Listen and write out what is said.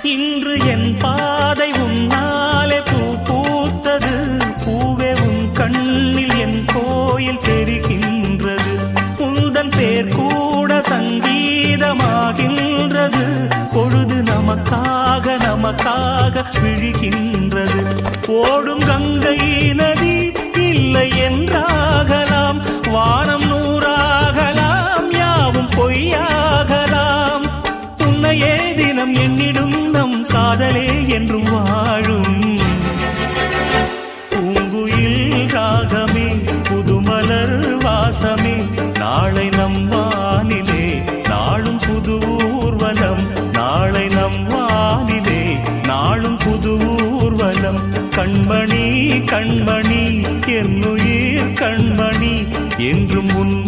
இன்று என் பாதை உன்னாலே பூ பூத்தது. பூவே உன் கண்ணில் என் கோயில் தெரிகின்றது. உந்தன் பேர் கூட சங்கீதமாகின்றது. பொழுது நமக்காக நமக்காக விழுகின்றது. ஓடும் கங்கை நதி இல்லை என்றாகலாம். வானம் நூறாகலாம், யாவும் பொய்யாகலாம். உன்னையே தினம் எண்ணிடும் நம் காதலே என்றும் வாழும். பூங்குயில் ராகமே, புதுமலர் வாசமே, நாளை நம் வானிலே நாளும் புது ஊர்வலம். நாளை நம் வானிலே நாளும் புது ஊர்வலம். கண்மணி கண்மணி என்னுயிர் கண்மணி என்றும் உன்